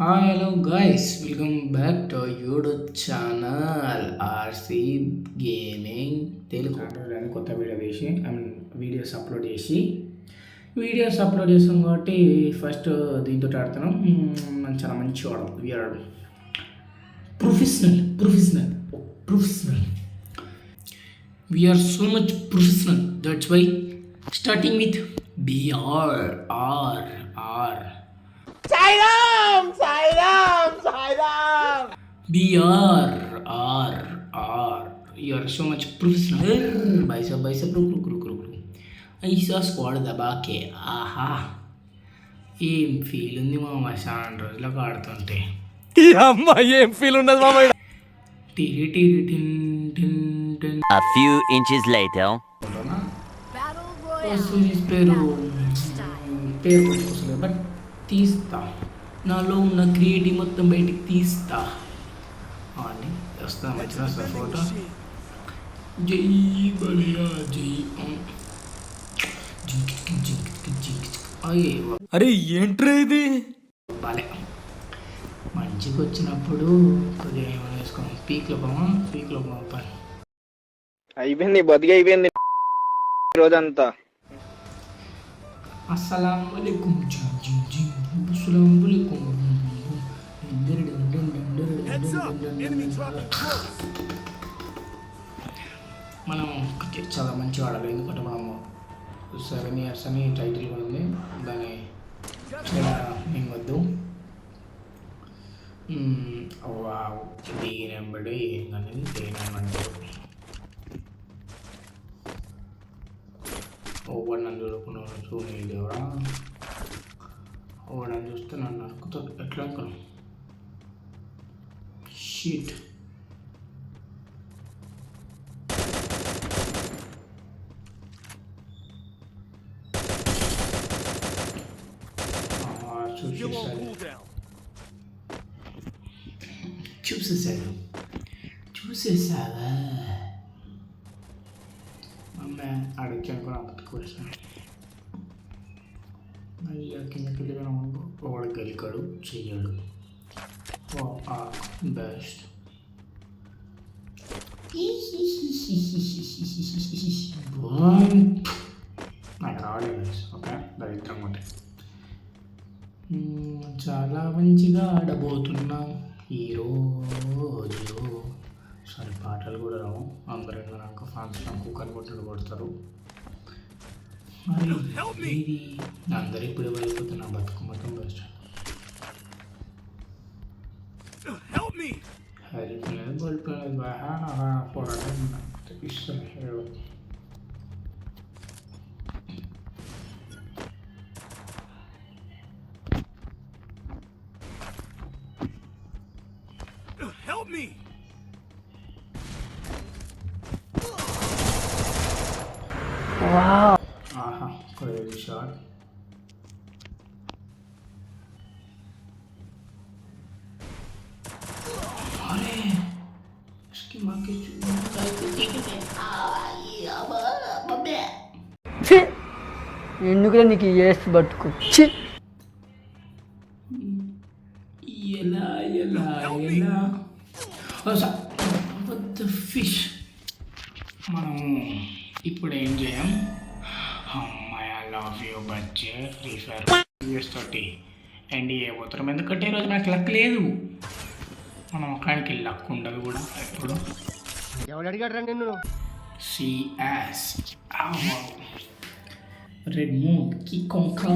Hi hello guys welcome back to YouTube channel RC gaming Telugu అని కొత్త video వేసి videos upload చేస్తాం కాబట్టి ఫస్ట్ దీంతో ఆడుతున్నాం. చాలా మంచి వాడు we are professional we are so much professional. That's why starting with BR R R Sairam! BR R R. You are so much professional. Bicep. Ruk. ఐసా స్క్వాడ్ దబాకే ఆహా ఏం ఫీల్ ఉంది మామ. చాలా రోజులకు ఆడుతుంటే ఏం ఫీల్ ఉండదు మామ. టిరి టిరి టిన్ టిన్ టిన్. A few inches later. పేరు గుర్తుకొస్తలేదు బట్ తీస్తా. నాలో ఉన్న క్రియేటివ్ మొత్తం బయటికి తీస్తా అని వస్తా. వచ్చిన ఫోటో జై బలియా జై అరే ఏంట్రా ఇది బాలే. మంచిగా వచ్చినప్పుడు కొద్దిగా ఏమైనా వేసుకోం. పీక్లో పోమా అయిపోయింది బతికి అయిపోయింది రోజంతా. అస్సలాం వాలేకుం అస్సలాం వాలేకుం. మనం చాలా మంచిగా ఆడాలి, ఎందుకంటే మనము 7 years అని టైటిల్ కూడా ఉంది. దాన్ని ఏం వద్దు. దీనెంబడి ఏంటనేది తేనెమంటారు. ఓవర్ నన్ను చూడుకున్నాను చూని దేవుడా. ఓవర్ నన్ను చూస్తే నన్ను నరుకుతాడు. ఎట్లా అనుకున్నాను షీట్. చూసేసావా అమ్మ అడిగాను కూడా పట్టుకోసాను. అయ్యా కిందకి వెళ్ళిన వాడు గెలికాడు చెయ్యాడు. బెస్ట్ నాకు రావలేదు. ఓకే దరిద్రం ఉంటే చాలా మంచిగా ఆడబోతున్నాం ఈరోజు. సరే పాటలు కూడా రావు. అందరూ నాకు ఫ్యాన్స్ నాకు కనుగొట్టలు కొడతారు. మరి ఇది అందరూ ఇప్పుడే వెళ్ళిపోతే నా బతుకు మొత్తం బెస్ట్. హెల్ప్ లేదు కోల్పోలేదు బాగా పోరాటం ఇష్టం. Help me! Wow! Aha, crazy shot. अरे इसकी माँ के ఎందుకులే నీకు ఏస్ పట్టుకు ఛీ. ఎలా ఫిష్. మనం ఇప్పుడు ఏం చేయం. అమ్మాయి లవ్ యూ బచ్చే ఫ్రీ ఫైర్ తోటి ఎండ్ చేయబోతున్నాం. ఎందుకంటే ఈరోజు నాకు లక్ లేదు. మనం ఒకరికి లక్ ఉండదు కూడా ఎప్పుడు. ఎవడు అడిగాడు రా నిన్ను? సిఎస్ రెడ్ మూన్ కికొంకా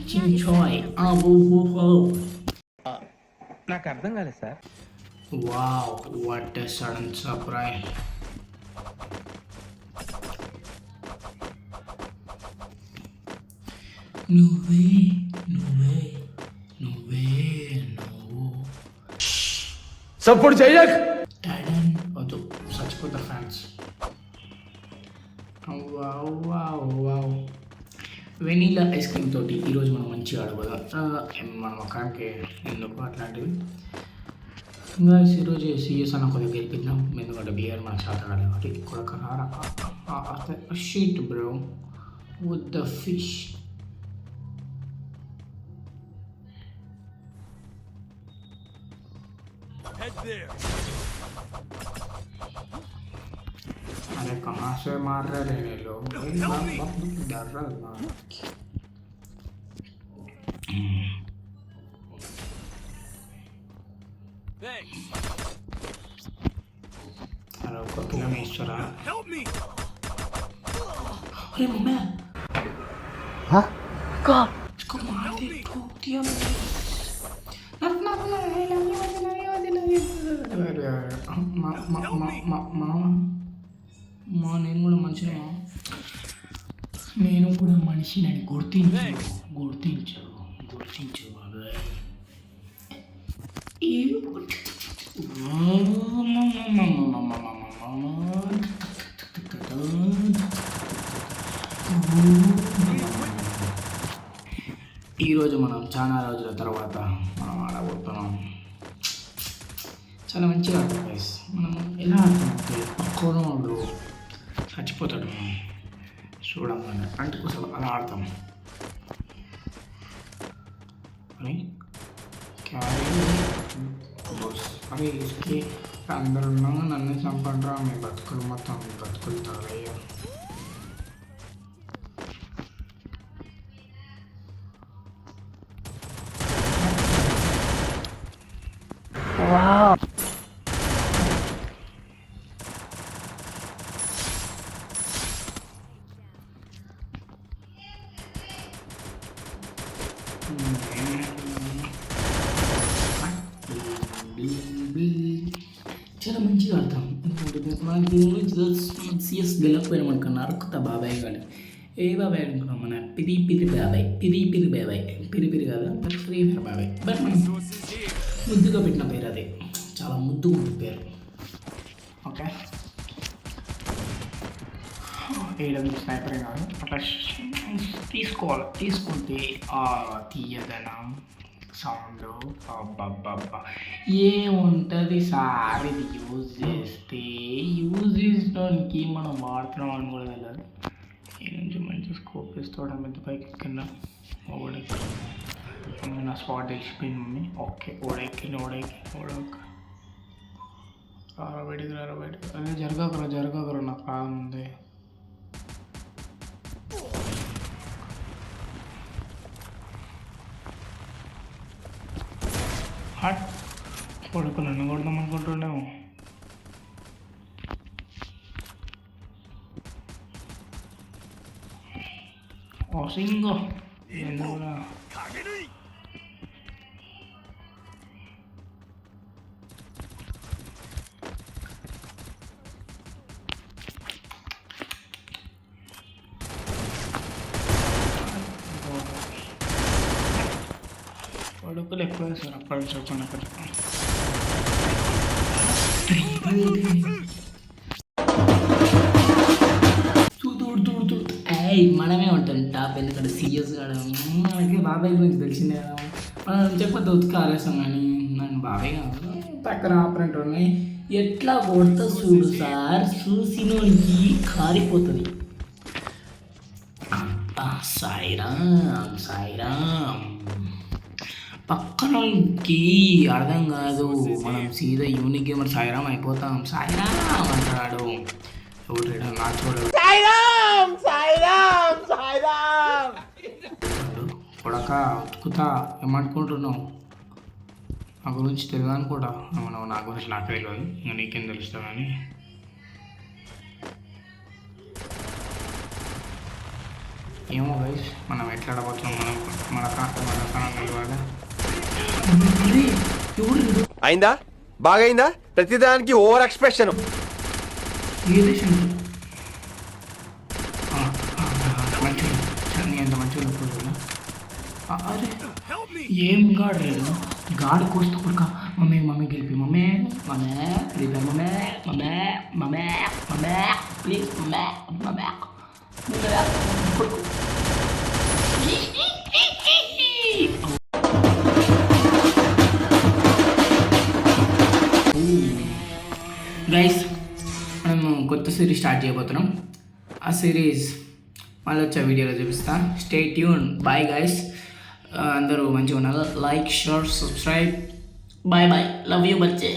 చించాయ్ ఆవో. నాకు అర్థం కాలేదు sir. Wow what a sudden surprise. నువ్వు సపోర్ట్ చేయక్. టైడన్ వద్దు చచ్చిపోతారు fans. Wow vanilla ice cream తోటి ఈరోజు మనం మంచిగా ఆడబోదాం. మనం ఒకరికి ఎందుకు అట్లాంటివి. ఇంకా ఈరోజు సీఎస్ అన్న కొద్దిగా గెలిపిద్దాం. ఎందుకంటే బిఆర్ మన శాతం కాబట్టి కూడా sheet bro with the fish. अरे कहाँ से मार रहे हैं ये लोग? भाई बाप डर रहा है ना। अरे ऊपर किला में ईश्वर आ। अरे मम्मी God. इसको मार दे, ठोक दिया मैंने। अपना अपना है, लगी మా నేను కూడా మనిషిని అని గుర్తించు బాబాయ్. ఈరోజు మనం చాలా రోజుల తర్వాత మనం ఆడబోతున్నాం. చాలా మంచిగా ఆడతాం గైస్. మనం ఎలా ఆడతామంటే పక్కనోడు చచ్చిపోతాడు మనం చూడగానే, అంటే కోసం అలా ఆడతాం. అని అరే ఇసుకి అందరు ఉన్నాగా నన్ను చంపండ్రా, మీ బతుకులు మొత్తం మీ బతుకులు తాగయ్యా. Wow. చాలా మంచిగా ఆడతాం. మనకి సిఎస్ గెలకపోయినామనుకో నరుకుతా బాబాయ్ కానీ. ఏ బాబాయ్ అనుకున్నాం? మన పిరి బాబాయ్, పిరి బాబాయ్, పిరి కాదా ఫ్రీ ఫైర్ బాబాయ్. బట్ మనం ముద్దుగా పెట్టిన పేరు అదే, చాలా ముద్దుగా ఉంటుంది పేరు. ఓకే, ఏడది స్నైపరే కాదు, అట్లా తీసుకుంటే ఆ తీయదనం సౌండ్ అబ్బబ్బబ్బా ఏముంటుంది సార్. ఇది యూజ్ చేసడానికి మనం వాడుతున్నాం అని కూడా తెలియదు. ఈ నుంచి మంచి స్కోప్ వేసుకోవడం ఎంత పైకి కింద ఓడెక్కి నా స్పాట్ తెలిసిపోయింది మమ్మీ. ఓకే ఓడెక్కి రారా బయటికి అదే జరగకరా నాకు రానుంది. హట్ కొడుకు నన్ను కొడదాం అనుకుంటుండేమో. సింగో ఎందుకు కొడుకులు ఎక్కువ వేస్తారు అప్పటి చెప్పండి. అక్కడ మనమే ఉంటాం టాప్, ఎందుకంటే సీరియస్ కాదు. మనకి బాబాయ్ గురించి తెలిసిందే కదా, మనం చెప్పొద్దు ఉతికి ఆలస్యం. కానీ నన్ను బాబాయ్ కాదు పక్కన ఆపరేటర్ ఉన్నాయి. ఎట్లా కొడతా చూడు సార్, చూసినోడికి కారిపోతుంది. సాయిరామ్ పక్కనకి అర్థం కాదు, మనం సీదా యూనిక్ గేమర్ సాయిరామ్ అయిపోతాం. సాయిరామ్ అంటాడు చూడు, నాకు చూడు కొడక ఉతుకుతా ఏమనుకుంటున్నావు? నా గురించి తెలియదు అనుకోడా? మనం నా గురించి నాకు తెలియదు, ఇంకా నీకేం తెలుస్తా. కానీ ఏమో గైస్, మనం ఎట్లా ఆడబోతున్నాం, మన కణం తెలియాలి. అయిందా? బాగైందా? ప్రతిదానికి ఓవర్ ఎక్స్ప్రెషన్. ఏది మంచిగా నీ ఎంత మంచిగా నొప్పుడున్నా. అరే ఏం గాడు లేదు, గాడు కోస్తూ కొడుక. మమ్మీ గెలిపి mummy repair mummy please mummy కొడుకు. గైస్ మనం కొత్త సిరీస్ స్టార్ట్ చేయబోతున్నాం. ఆ సిరీస్ మళ్ళీ వచ్చే వీడియోలో చూపిస్తా. Stay tune. బాయ్ గైస్, అందరూ మంచిగా ఉన్నారు. Like, share, subscribe. Bye bye, love you బచ్చే.